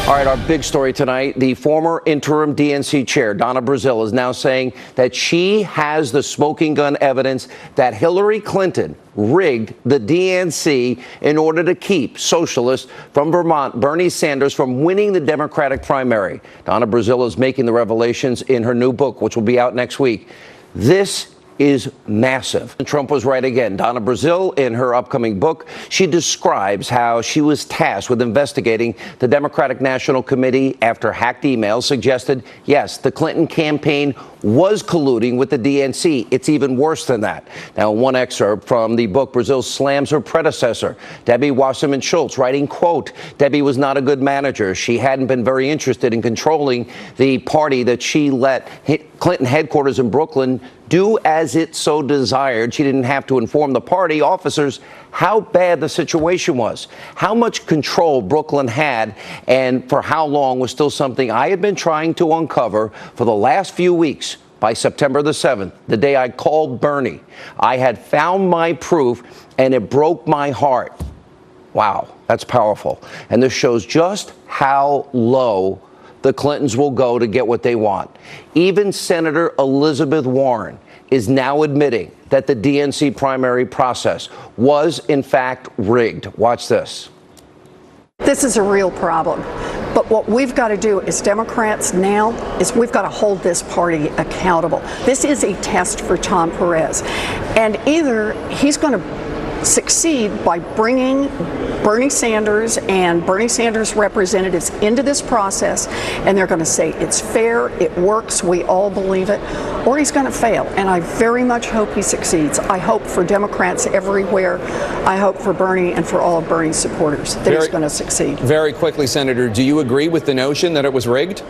All right, our big story tonight, the former interim DNC chair, Donnia Brazile, is now saying that she has the smoking gun evidence that Hillary Clinton rigged the DNC in order to keep socialists from Vermont, Bernie Sanders, from winning the Democratic primary. Donnia Brazile is making the revelations in her new book, which will be out next week. This is massive. Trump was right again. Donnia Brazile, in her upcoming book, she describes how she was tasked with investigating the Democratic National Committee after hacked emails suggested, yes, the Clinton campaign was colluding with the DNC. It's even worse than that. Now, one excerpt from the book, Brazile slams her predecessor, Debbie Wasserman Schultz, writing, quote, Debbie was not a good manager. She hadn't been very interested in controlling the party that she let Clinton headquarters in Brooklyn do as it so desired. She didn't have to inform the party officers how bad the situation was. How much control Brooklyn had and for how long was still something I had been trying to uncover for the last few weeks. By September the 7th, the day I called Bernie, I had found my proof and it broke my heart. Wow, that's powerful. And this shows just how low the Clintons will go to get what they want. Even Senator Elizabeth Warren is now admitting that the DNC primary process was, in fact, rigged. Watch this. This is a real problem. But what we've got to do as Democrats now is we've got to hold this party accountable. This is a test for Tom Perez. And either he's going to succeed by bringing Bernie Sanders and Bernie Sanders representatives into this process, and they're going to say it's fair, it works, we all believe it, or he's going to fail. And I very much hope he succeeds. I hope for Democrats everywhere. I hope for Bernie and for all of Bernie's supporters that he's going to succeed. Very quickly, Senator, do you agree with the notion that it was rigged?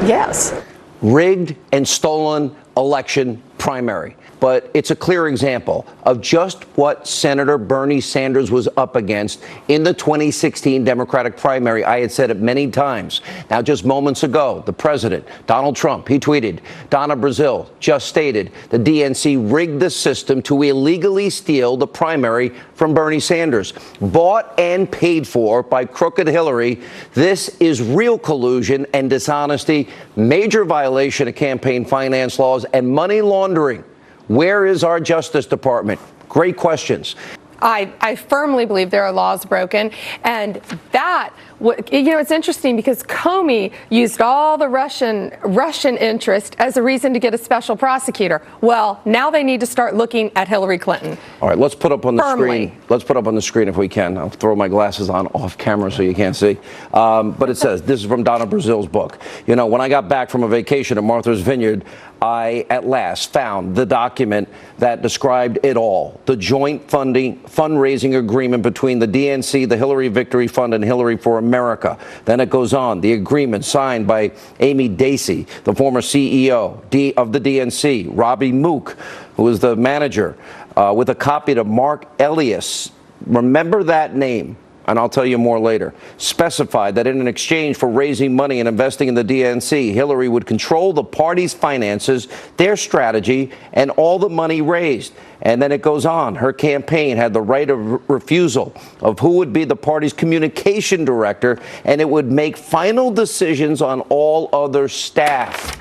Yes. Rigged and stolen election primary. But it's a clear example of just what Senator Bernie Sanders was up against in the 2016 Democratic primary. I had said it many times. Now, just moments ago, the president, Donald Trump, he tweeted, Donnia Brazile just stated the DNC rigged the system to illegally steal the primary from Bernie Sanders. Bought and paid for by crooked Hillary. This is real collusion and dishonesty, major violation of campaign finance laws and money laundering. Where is our Justice Department? Great questions. I firmly believe there are laws broken, and that, it's interesting because Comey used all the Russian interest as a reason to get a special prosecutor. Well, now they need to start looking at Hillary Clinton. All right, let's put up on the screen. Let's put up on the screen if we can. I'll throw my glasses on off camera so you can't see. But it says, this is from Donnia Brazile's book. You know, when I got back from a vacation at Martha's Vineyard, I at last found the document that described it all. The joint fundraising agreement between the DNC, the Hillary Victory Fund, and Hillary for America. Then it goes on. The agreement signed by Amy Dacey, the former CEO of the DNC, Robbie Mook, who was the manager, with a copy to Mark Elias. Remember that name. And I'll tell you more later, specified that in exchange for raising money and investing in the DNC, Hillary would control the party's finances, their strategy, and all the money raised. And then it goes on. Her campaign had the right of refusal of who would be the party's communication director, and it would make final decisions on all other staff.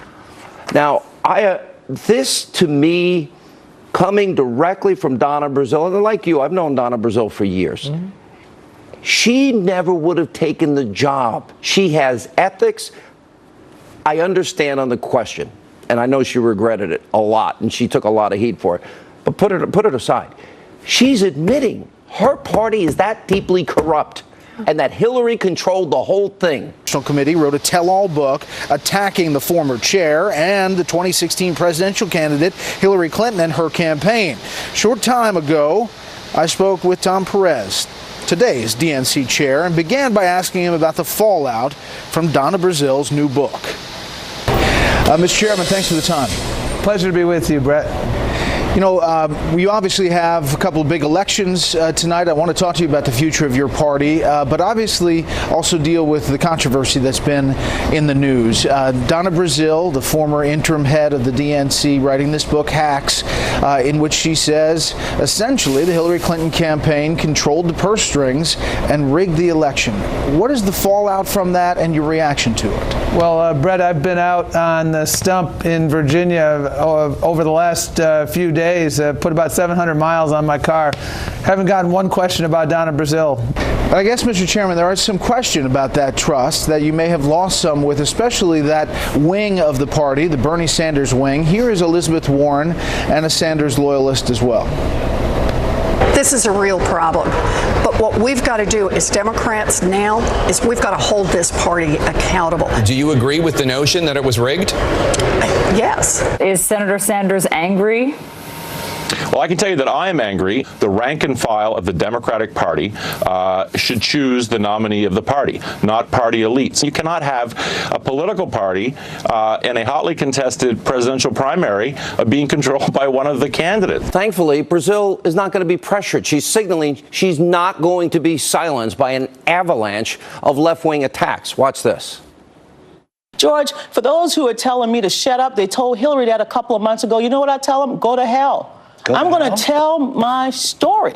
Now, this to me, coming directly from Donnia Brazile, and like you, I've known Donnia Brazile for years. Mm-hmm. She never would have taken the job. She has ethics. I understand on the question, and I know she regretted it a lot, and she took a lot of heat for it. But put it aside. She's admitting her party is that deeply corrupt and that Hillary controlled the whole thing. The National Committee wrote a tell-all book attacking the former chair and the 2016 presidential candidate Hillary Clinton and her campaign. Short time ago, I spoke with Tom Perez, today's DNC chair, and began by asking him about the fallout from Donnia Brazile's new book. Mr. Chairman, thanks for the time. Pleasure to be with you, Brett. You know, we obviously have a couple of big elections tonight. I want to talk to you about the future of your party, but obviously also deal with the controversy that's been in the news. Donnia Brazile, the former interim head of the DNC, writing this book, Hacks, in which she says, essentially, the Hillary Clinton campaign controlled the purse strings and rigged the election. What is the fallout from that and your reaction to it? Well, Brett, I've been out on the stump in Virginia over the last few days, put about 700 miles on my car. Haven't gotten one question about Donnia Brazile. I guess, Mr. Chairman, there is some question about that trust that you may have lost some with, especially that wing of the party, the Bernie Sanders wing. Here is Elizabeth Warren and a Sanders loyalist as well. This is a real problem. But what we've got to do as Democrats now is we've got to hold this party accountable. Do you agree with the notion that it was rigged? Yes. Is Senator Sanders angry? Well, I can tell you that I am angry. The rank and file of the Democratic Party should choose the nominee of the party, not party elites. You cannot have a political party in a hotly contested presidential primary being controlled by one of the candidates. Thankfully, Brazile is not going to be pressured. She's signaling she's not going to be silenced by an avalanche of left-wing attacks. Watch this. George, for those who are telling me to shut up, they told Hillary that a couple of months ago. You know what I tell them? Go to hell. I'm going to tell my story.